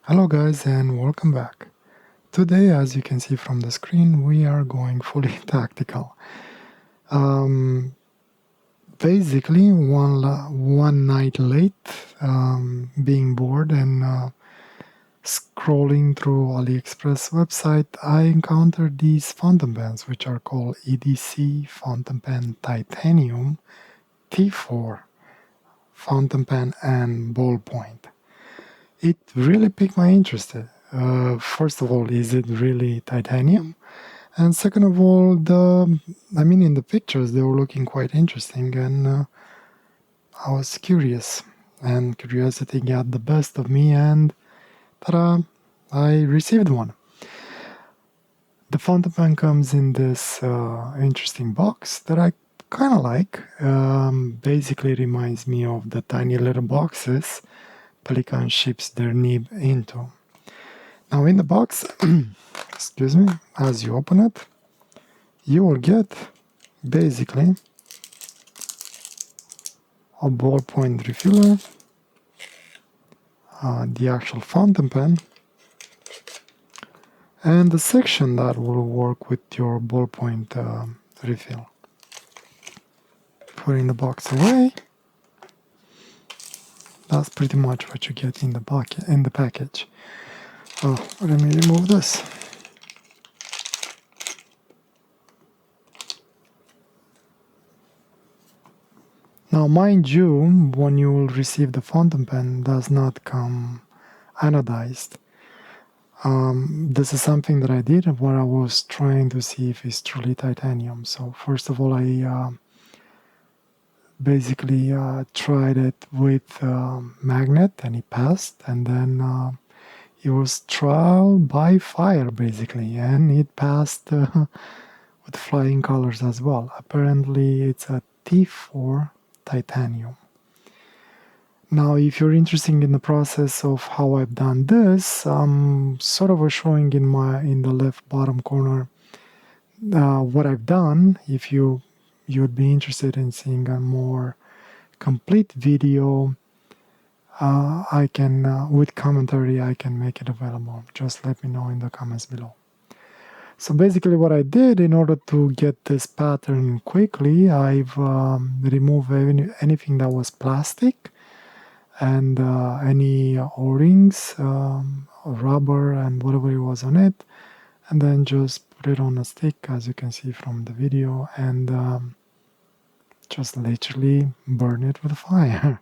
Hello guys and welcome back. Today, as you can see from the screen, we are going fully tactical. Basically, one night late, being bored and scrolling through AliExpress website, I encountered these fountain pens, which are called EDC Fountain Pen Titanium T4 fountain pen and ballpoint. It really piqued my interest. First of all, is it really titanium? And second of all, in the pictures they were looking quite interesting, and I was curious, and curiosity got the best of me, and ta-da! I received one. The fountain pen comes in this interesting box that I kind of like. Basically, reminds me of the tiny little boxes Pelican ships their nib into. Now, in the box, excuse me, as you open it, you will get basically a ballpoint refiller, the actual fountain pen, and the section that will work with your ballpoint refill. Putting the box away, that's pretty much what you get in the package. Oh, let me remove this. Now, mind you, when you will receive the fountain pen, does not come anodized. This is something that I did where I was trying to see if it's truly titanium. So first of all, I basically tried it with magnet, and it passed, and then it was trial by fire basically, and it passed with flying colors as well. Apparently it's a T4 titanium. Now, if you're interested in the process of how I've done this, I'm sort of showing in the left bottom corner what I've done. If you'd be interested in seeing a more complete video, I can with commentary I can make it available. Just let me know in the comments below. So basically what I did in order to get this pattern quickly, I've removed anything that was plastic and any O-rings, rubber and whatever it was on it, and then just put it on a stick, as you can see from the video, and just literally burn it with fire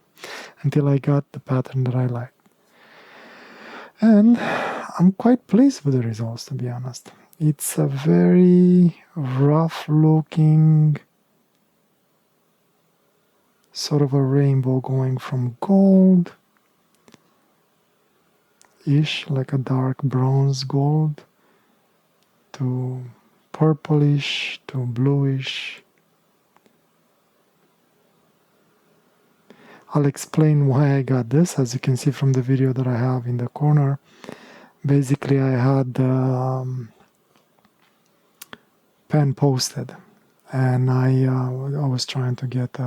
until I got the pattern that I liked. And I'm quite pleased with the results, to be honest. It's a very rough looking sort of a rainbow going from gold ish, like a dark bronze gold, to purplish, to bluish. I'll explain why I got this. As you can see from the video that I have in the corner, basically I had pen posted, and I was trying to get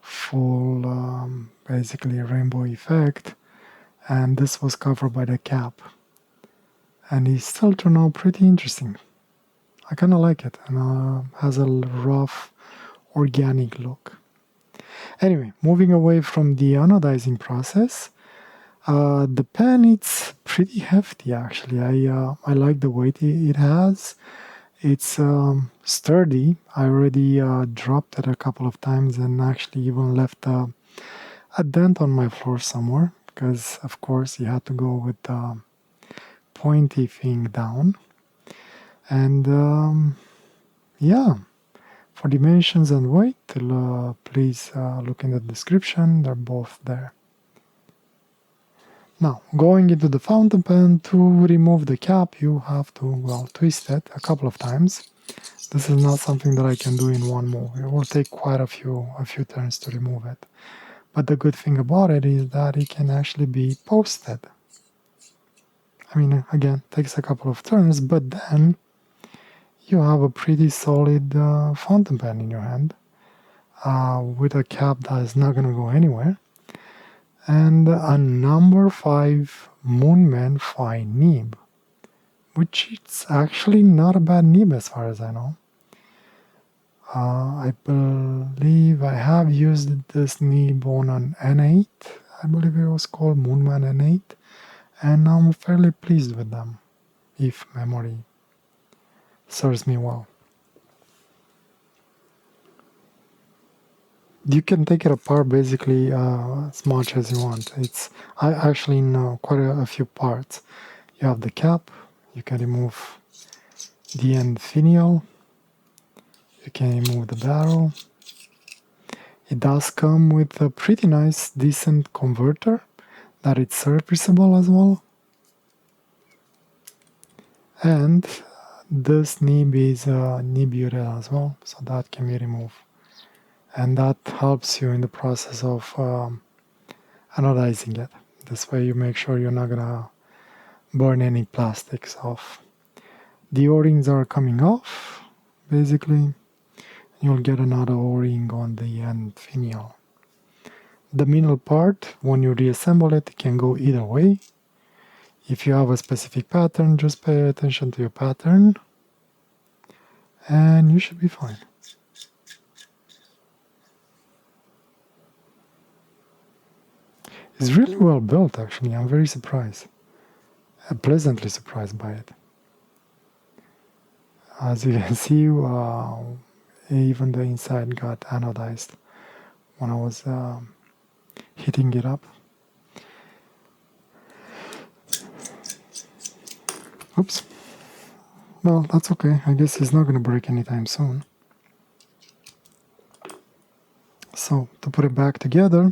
full basically rainbow effect, and this was covered by the cap, and it still turned out pretty interesting. I kind of like it, and has a rough organic look. Anyway, moving away from the anodizing process, the pen, it's pretty hefty actually. I like the weight it has. It's sturdy. I already dropped it a couple of times and actually even left a dent on my floor somewhere, because of course you had to go with the pointy thing down. And yeah, for dimensions and weight, please look in the description. They're both there. Now, going into the fountain pen, to remove the cap, you have to, well, twist it a couple of times. This is not something that I can do in one move. It will take quite a few turns to remove it. But the good thing about it is that it can actually be posted. I mean, again, takes a couple of turns, but then you have a pretty solid fountain pen in your hand with a cap that is not going to go anywhere, and a number 5 Moonman fine nib, which is actually not a bad nib as far as I know. I believe I have used this nib on an N8, I believe it was called Moonman N8, and I'm fairly pleased with them, if memory serves me well. You can take it apart basically as much as you want. It's actually in quite a few parts. You have the cap, you can remove the end finial, you can remove the barrel. It does come with a pretty nice, decent converter that it's serviceable as well. And this nib is a nib URL as well, so that can be removed. And that helps you in the process of anodizing it. This way you make sure you're not gonna burn any plastics off. The O-rings are coming off, basically. You'll get another O-ring on the end finial. The middle part, when you reassemble it, can go either way. If you have a specific pattern, just pay attention to your pattern and you should be fine. It's really well built, actually. I'm very surprised. I'm pleasantly surprised by it. As you can see, even the inside got anodized when I was heating it up. Oops. Well, that's okay. I guess it's not going to break anytime soon. So, to put it back together,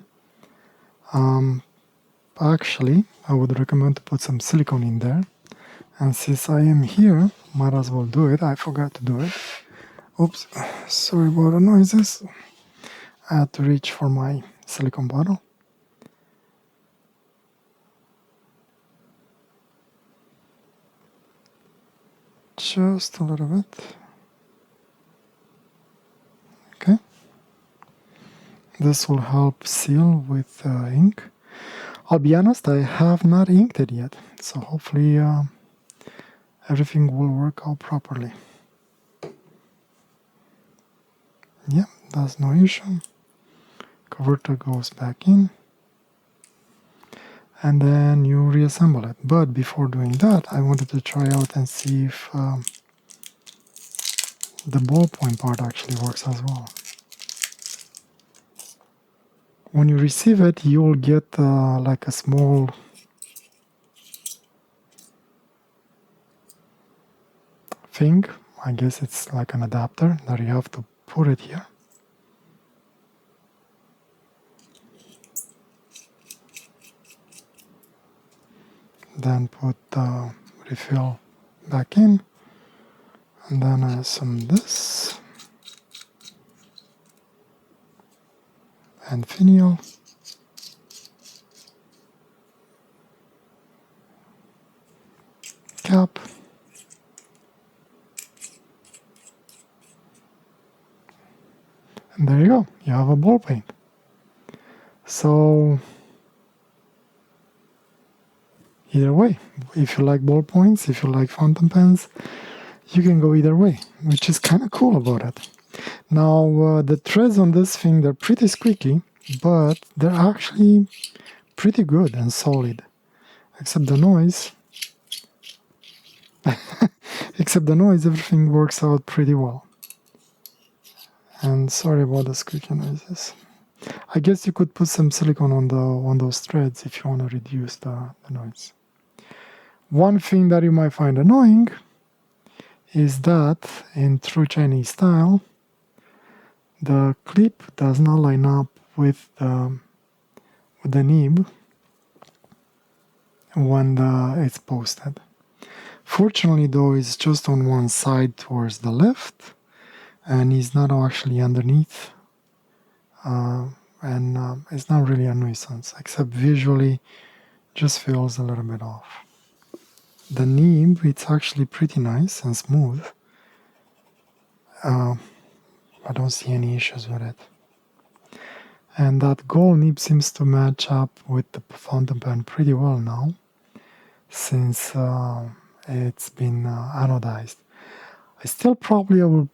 actually, I would recommend to put some silicone in there. And since I am here, might as well do it. I forgot to do it. Oops, sorry about the noises. I had to reach for my silicone bottle. Just a little bit. Okay. This will help seal with ink. I'll be honest, I have not inked it yet, so hopefully everything will work out properly. Yeah, that's no issue. Converter goes back in. And then you reassemble it. But before doing that, I wanted to try out and see if the ballpoint part actually works as well. When you receive it, you'll get like a small thing. I guess it's like an adapter that you have to put it here. Then put the refill back in, and then I assume this and finial. Cap. And there you go, you have a ball paint. So either way, if you like ballpoints, if you like fountain pens, you can go either way, which is kind of cool about it. Now, the threads on this thing, they're pretty squeaky, but they're actually pretty good and solid. Except the noise. Except the noise, everything works out pretty well. And sorry about the squeaky noises. I guess you could put some silicone on those threads if you want to reduce the noise. One thing that you might find annoying is that in true Chinese style, the clip does not line up with the nib when it's posted. Fortunately though, it's just on one side towards the left and it's not actually underneath, and it's not really a nuisance, except visually just feels a little bit off. The nib, it's actually pretty nice and smooth. I don't see any issues with it. And that gold nib seems to match up with the fountain pen pretty well now. since it's been anodized. I still probably, I will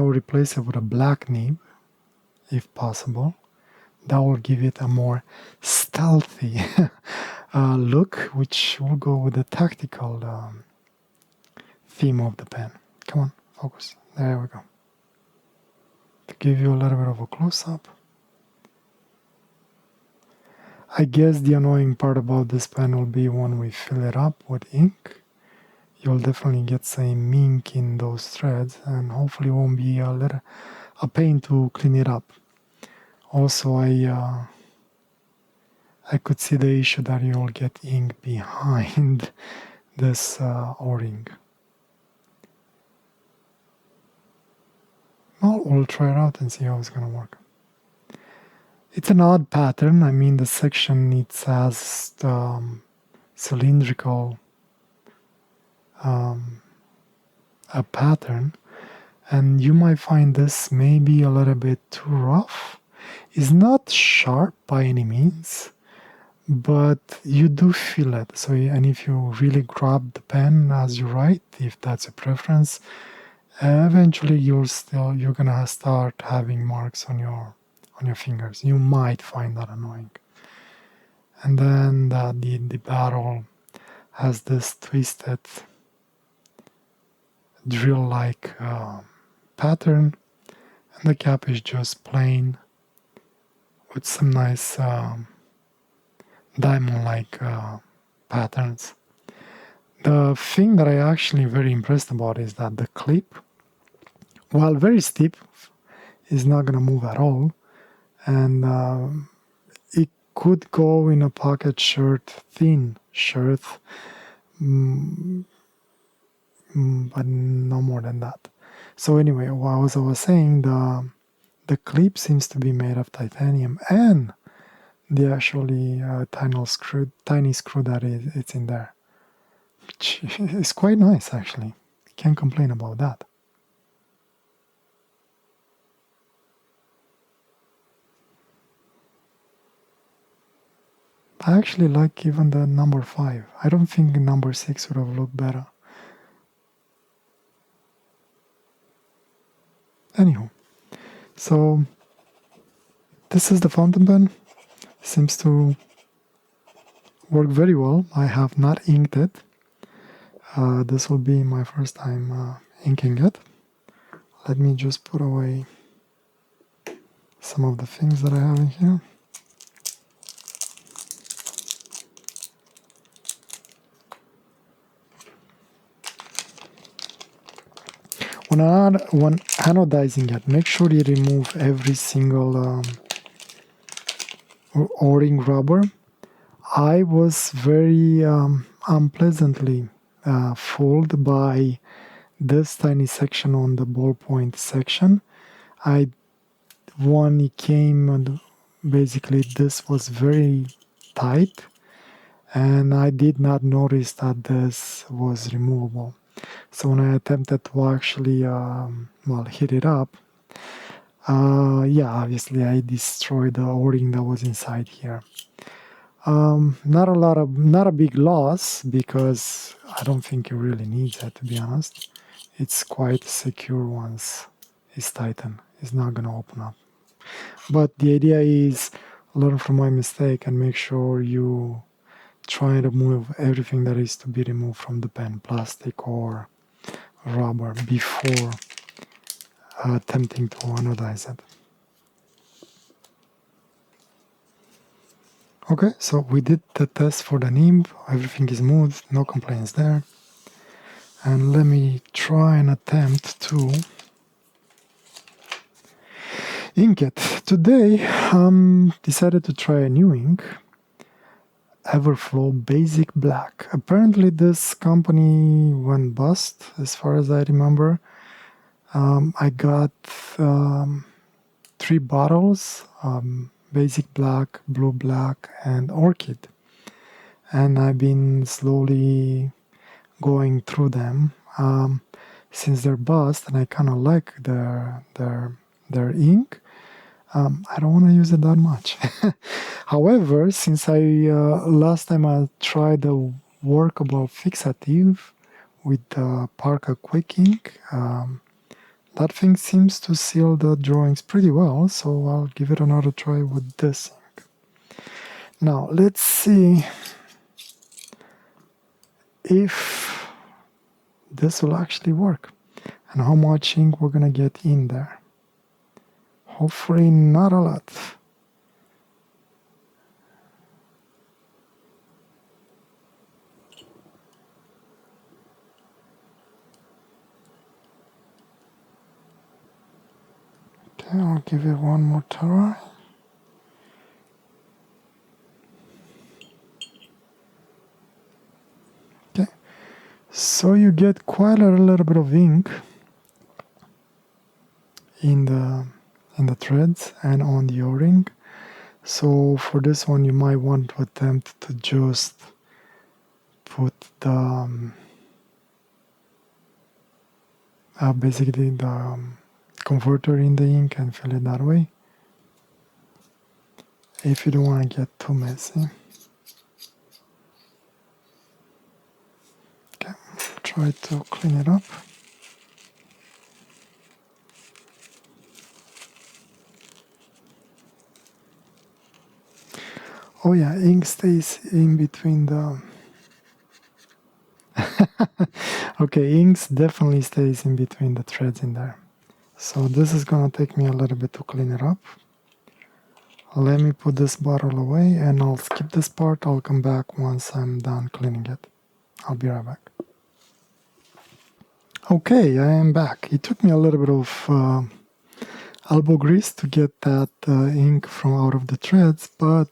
replace it with a black nib, if possible. That will give it a more stealthy look, which will go with the tactical theme of the pen. Come on, focus. There we go. To give you a little bit of a close-up. I guess the annoying part about this pen will be when we fill it up with ink. You'll definitely get some ink in those threads, and hopefully it won't be a pain to clean it up. Also, I could see the issue that you'll get ink behind this O-ring. Well, we'll try it out and see how it's going to work. It's an odd pattern. I mean, the section, it has cylindrical a pattern, and you might find this maybe a little bit too rough. It's not sharp by any means, but you do feel it. So, and if you really grab the pen as you write, if that's your preference, eventually you're gonna start having marks on your fingers. You might find that annoying. And then the barrel has this twisted drill-like pattern, and the cap is just plain with some nice diamond-like patterns. The thing that I actually very impressed about is that the clip, while very steep, is not going to move at all, and it could go in a pocket shirt, thin shirt, but no more than that. So anyway, as I was saying, the clip seems to be made of titanium, and the actually tiny screw that it's in there, which is quite nice actually. Can't complain about that. I actually like even the number 5. I don't think number 6 would have looked better. Anywho, so this is the fountain pen. Seems to work very well. I have not inked it. This will be my first time inking it. Let me just put away some of the things that I have in here. When anodizing it, make sure you remove every single O-ring rubber. I was very unpleasantly fooled by this tiny section on the ballpoint section. When it came, basically this was very tight, and I did not notice that this was removable. So when I attempted to actually, heat it up, obviously I destroyed the O-ring that was inside here. Not a big loss, because I don't think it really needs it, to be honest. It's quite secure once it's tightened. It's not gonna open up. But the idea is learn from my mistake and make sure you try to remove everything that is to be removed from the pen, plastic or rubber, before attempting to anodize it. Okay, so we did the test for the nib. Everything is smooth, no complaints there. And let me try and attempt to ink it. Today, decided to try a new ink, Everflo Basic Black. Apparently this company went bust, as far as I remember. I got 3 bottles, Basic Black, Blue Black, and Orchid. And I've been slowly going through them since they're bust, and I kind of like their ink. I don't want to use it that much. However, since last time I tried the workable fixative with the Parka Quick Ink. That thing seems to seal the drawings pretty well, so I'll give it another try with this ink. Now let's see if this will actually work and how much ink we're gonna get in there. Hopefully not a lot. Okay, I'll give it one more try. Okay, so you get quite a little bit of ink in the threads and on the O-ring. So for this one you might want to attempt to just put the basically the converter in the ink and fill it that way if you don't want to get too messy. Okay, try to clean it up. Oh yeah, ink stays in between the... Okay, inks definitely stays in between the threads in there. So this is gonna take me a little bit to clean it up. Let me put this bottle away and I'll skip this part. I'll come back once I'm done cleaning it. I'll be right back. Okay, I am back. It took me a little bit of elbow grease to get that ink from out of the threads, but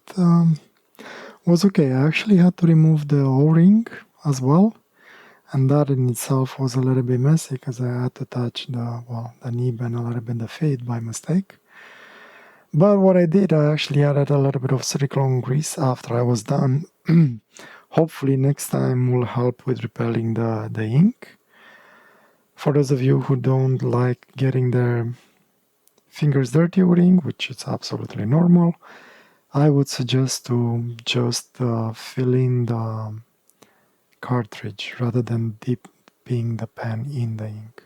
was okay. I actually had to remove the O-ring as well, and that in itself was a little bit messy because I had to touch the nib and a little bit the fade by mistake. But what I did, I actually added a little bit of silicone grease after I was done. Hopefully next time will help with repelling the ink. For those of you who don't like getting their fingers dirty with ink, which is absolutely normal, I would suggest to just fill in the cartridge rather than dipping the pen in the ink.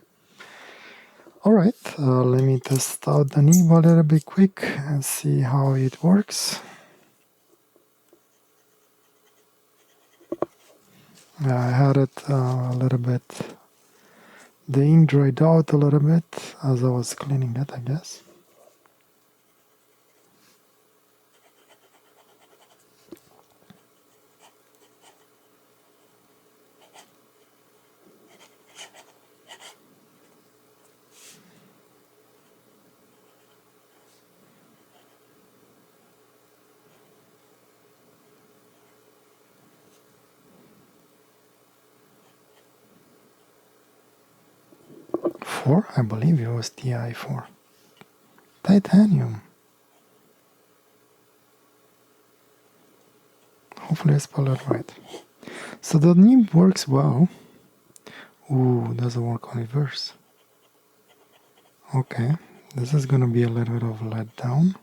Alright, let me test out the nib a little bit quick and see how it works. I had it a little bit, the ink dried out a little bit as I was cleaning it, I guess. I believe it was TI4. Titanium. Hopefully I spelled it right. So the nib works well. Ooh, doesn't work on reverse. Okay, this is gonna be a little bit of a letdown.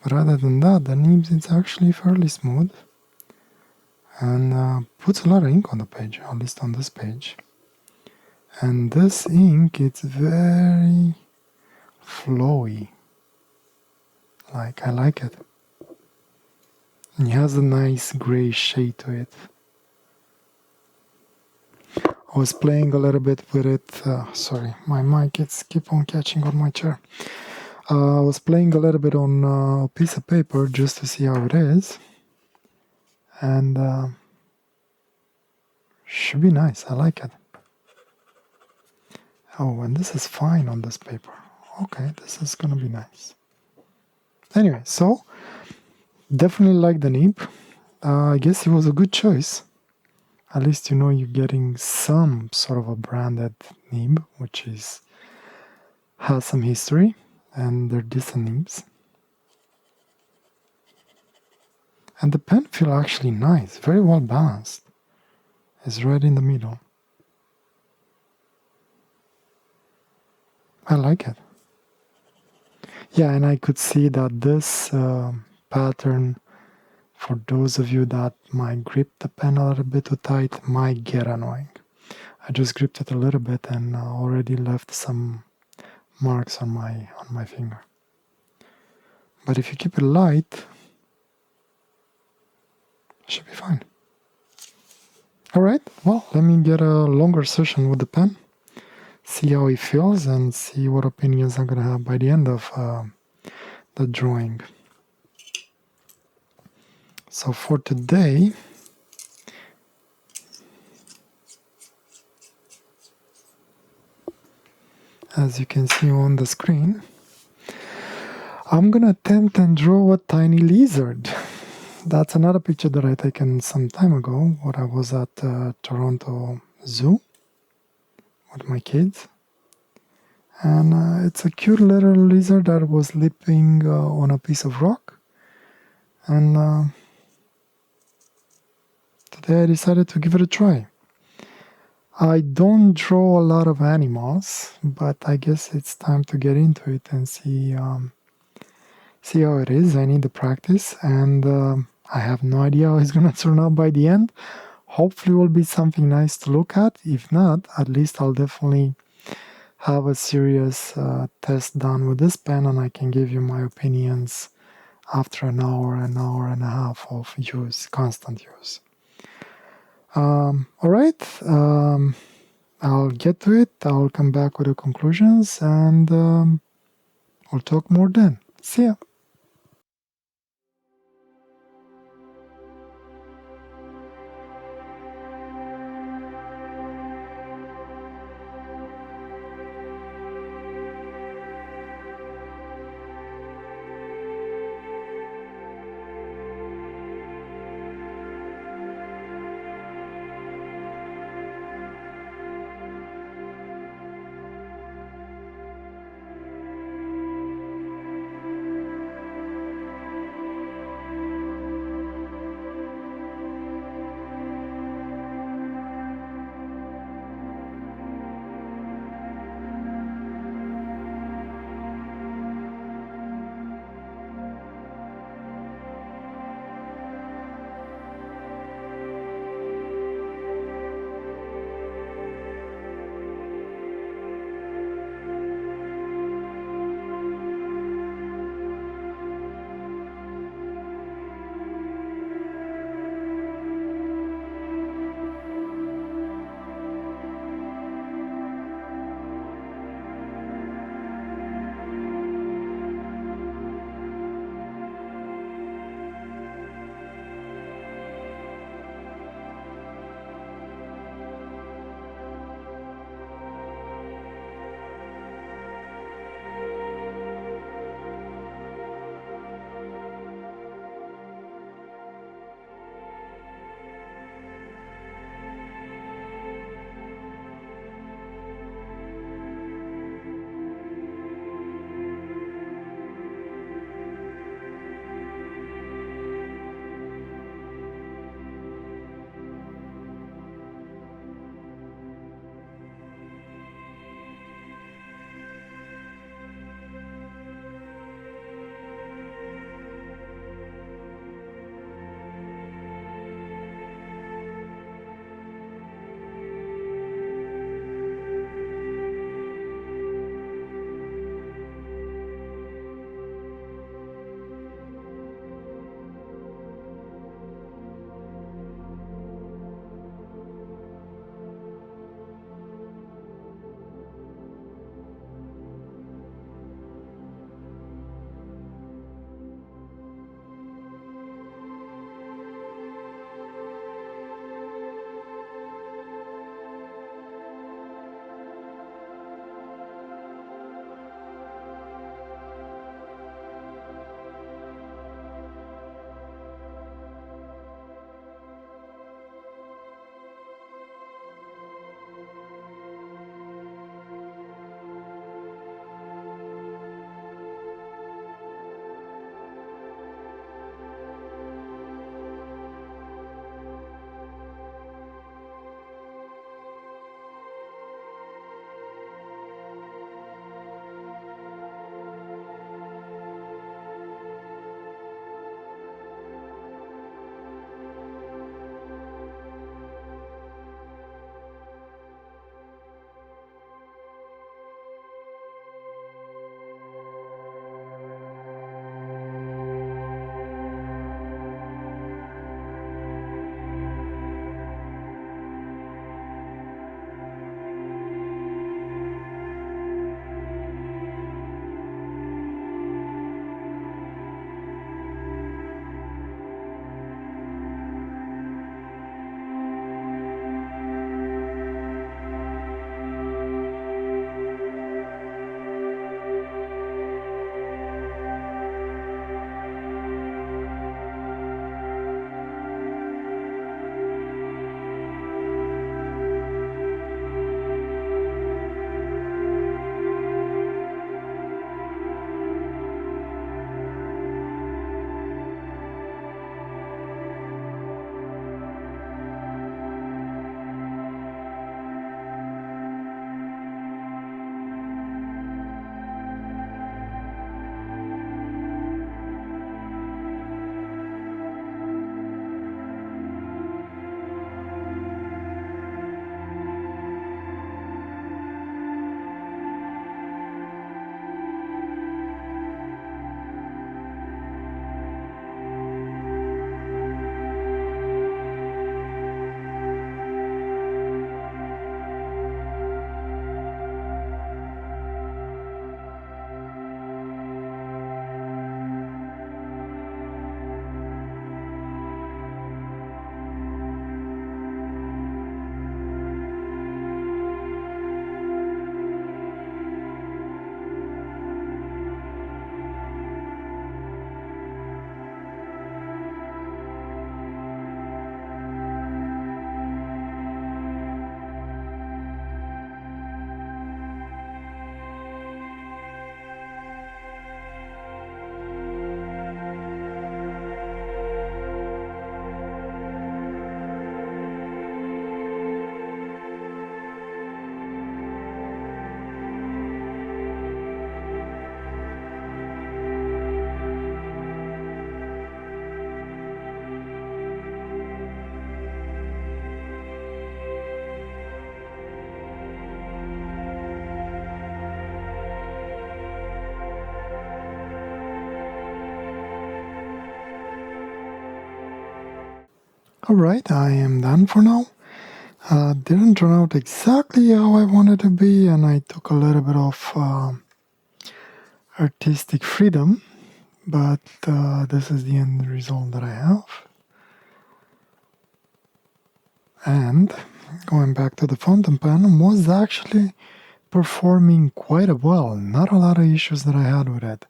But other than that, the nib is actually fairly smooth and puts a lot of ink on the page, at least on this page. And this ink, it's very flowy. I like it. And it has a nice gray shade to it. I was playing a little bit with it. Sorry, my mic keep on catching on my chair. I was playing a little bit on a piece of paper just to see how it is. And should be nice. I like it. Oh, and this is fine on this paper. Okay, this is gonna be nice. Anyway, so definitely like the nib. I guess it was a good choice. At least you know you're getting some sort of a branded nib, which has some history, and they're decent nibs. And the pen feel actually nice, very well balanced. It's right in the middle. I like it. Yeah, and I could see that this pattern for those of you that might grip the pen a little bit too tight, might get annoying. I just gripped it a little bit and already left some marks on my finger. But if you keep it light, it should be fine. Alright, well, let me get a longer session with the pen, see how it feels, and see what opinions I'm gonna have by the end of the drawing. So for today, as you can see on the screen, I'm gonna attempt and draw a tiny lizard. That's another picture that I taken some time ago when I was at Toronto Zoo with my kids. And it's a cute little lizard that was leaping on a piece of rock. And today I decided to give it a try. I don't draw a lot of animals, but I guess it's time to get into it and see how it is. I need the practice, and I have no idea how it's going to turn out by the end. Hopefully it will be something nice to look at. If not, at least I'll definitely have a serious test done with this pen, and I can give you my opinions after an hour and a half of use, constant use. All right, I'll get to it. I'll come back with the conclusions, and we'll talk more then. See ya. Alright, I am done for now. Didn't turn out exactly how I wanted to be, and I took a little bit of artistic freedom, but this is the end result that I have. And going back to the fountain pen, was actually performing quite well. Not a lot of issues that I had with it.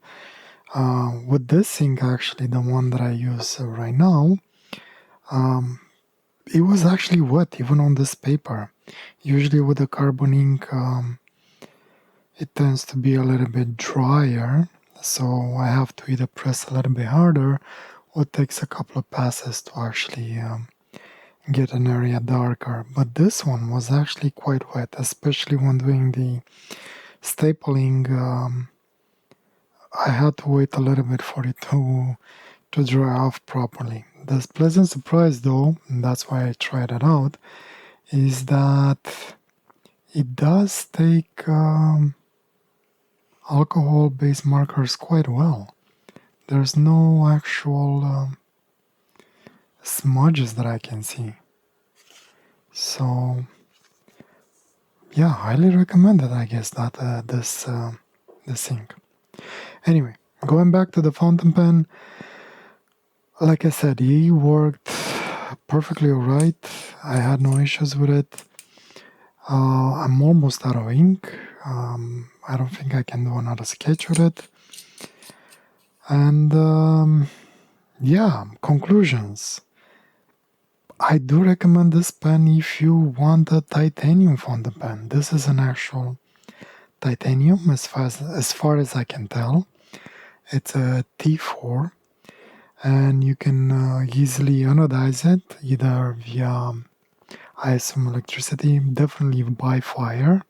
With this ink, actually, the one that I use right now, it was actually wet even on this paper. Usually with the carbon ink, it tends to be a little bit drier, so I have to either press a little bit harder or it takes a couple of passes to actually get an area darker. But this one was actually quite wet, especially when doing the stapling. I had to wait a little bit for it to dry off properly. The pleasant surprise, though, and that's why I tried it out, is that it does take alcohol-based markers quite well. There's no actual smudges that I can see. So, yeah, highly recommended, I guess, that this ink. Anyway, going back to the fountain pen, like I said, he worked perfectly alright. I had no issues with it. I'm almost out of ink. I don't think I can do another sketch with it. And yeah, conclusions. I do recommend this pen if you want a titanium fountain pen. This is an actual titanium as far as I can tell. It's a T4, and you can easily anodize it either via, I assume, electricity, definitely by fire,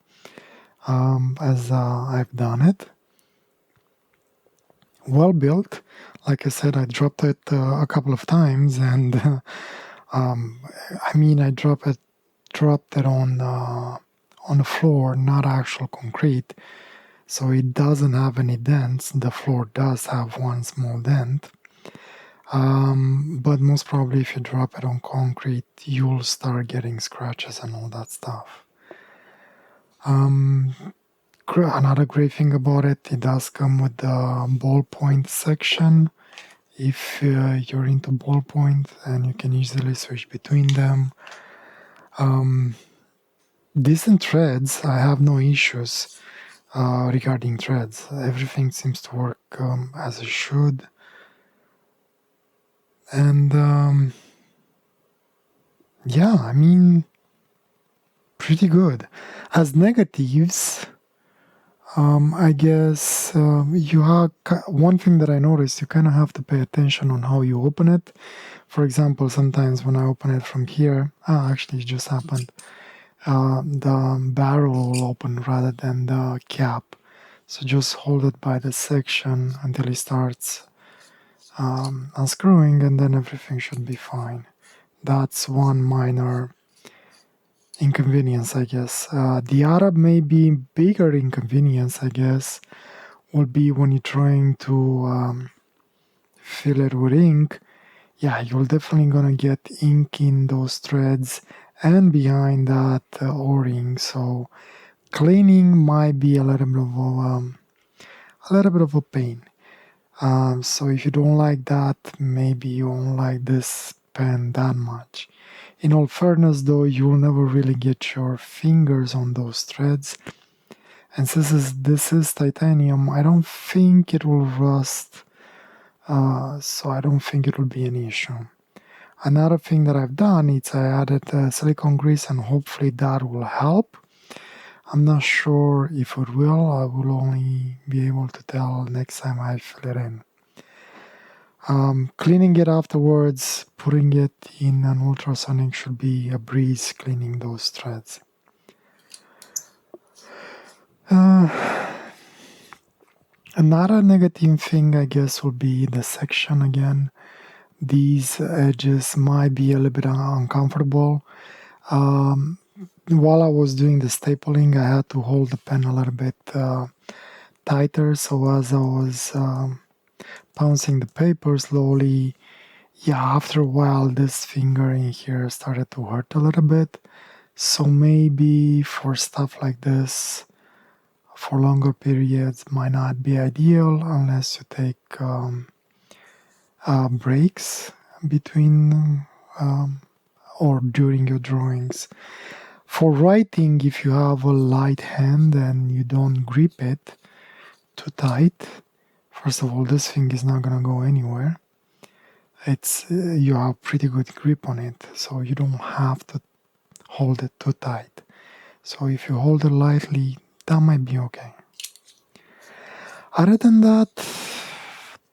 as I've done it. Well built. Like I said, I dropped it a couple of times, and I dropped it on the floor, not actual concrete, so it doesn't have any dents. The floor does have one small dent, but most probably if you drop it on concrete, you'll start getting scratches and all that stuff. Another great thing about it, it does come with the ballpoint section. If you're into ballpoint, and you can easily switch between them. Decent threads, I have no issues regarding threads. Everything seems to work as it should. And yeah, I mean, pretty good. As negatives, I guess you have one thing that I noticed, you kind of have to pay attention on how you open it. For example, sometimes when I open it from here, actually it just happened. The barrel will open rather than the cap. So just hold it by the section until it starts unscrewing, and then everything should be fine. That's one minor inconvenience, I guess. The other maybe bigger inconvenience, I guess, will be when you're trying to fill it with ink. Yeah, you're definitely gonna get ink in those threads and behind that O-ring. So cleaning might be a little bit of a pain. So if you don't like that, maybe you won't like this pen that much. In all fairness, though, you will never really get your fingers on those threads. And since this is titanium, I don't think it will rust. So I don't think it will be an issue. Another thing that I've done is I added silicone grease, and hopefully that will help. I'm not sure if it will. I will only be able to tell next time I fill it in. Cleaning it afterwards, putting it in an ultrasonic should be a breeze, cleaning those threads. Another negative thing, I guess, will be the section again. These edges might be a little bit uncomfortable. While I was doing the stapling, I had to hold the pen a little bit tighter, so as I was bouncing the paper slowly, Yeah, after a while, this finger in here started to hurt a little bit. So maybe for stuff like this, for longer periods, might not be ideal unless you take breaks between or during your drawings. For writing, if you have a light hand and you don't grip it too tight, first of all, this thing is not gonna go anywhere. It's you have pretty good grip on it, so you don't have to hold it too tight. So if you hold it lightly, that might be okay. Other than that,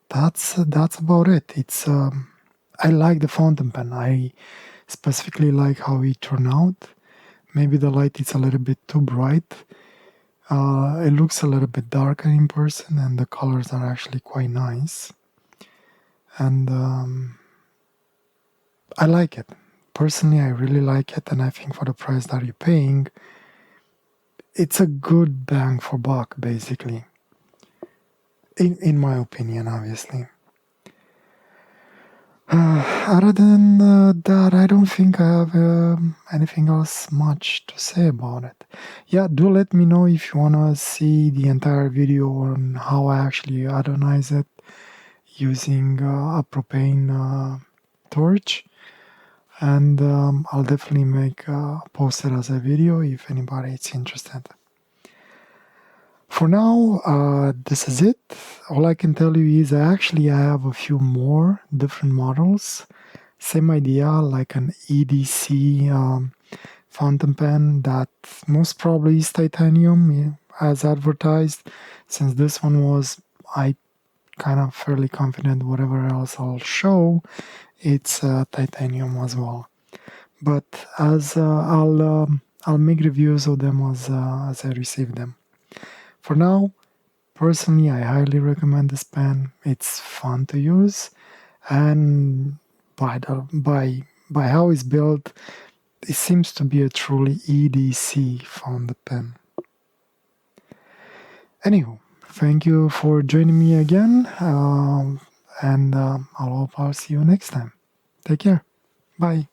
that's about it. It's I like the fountain pen. I specifically like how it turned out. Maybe the light is a little bit too bright. It looks a little bit darker in person, and the colors are actually quite nice. And I like it. Personally, I really like it, and I think for the price that you're paying, it's a good bang for buck, basically. In my opinion, obviously. Other than that, I don't think I have anything else much to say about it. Yeah, do let me know if you want to see the entire video on how I actually anodize it using a propane torch. And I'll definitely post it as a video if anybody is interested. For now, this is it. All I can tell you is I have a few more different models. Same idea, like an EDC fountain pen that most probably is titanium as advertised. Since this one was, I kind of fairly confident whatever else I'll show, it's titanium as well. But as I'll make reviews of them as I receive them. For now, personally, I highly recommend this pen. It's fun to use, and by how it's built, it seems to be a truly EDC fountain pen. Anywho, thank you for joining me again, and I'll see you next time. Take care. Bye.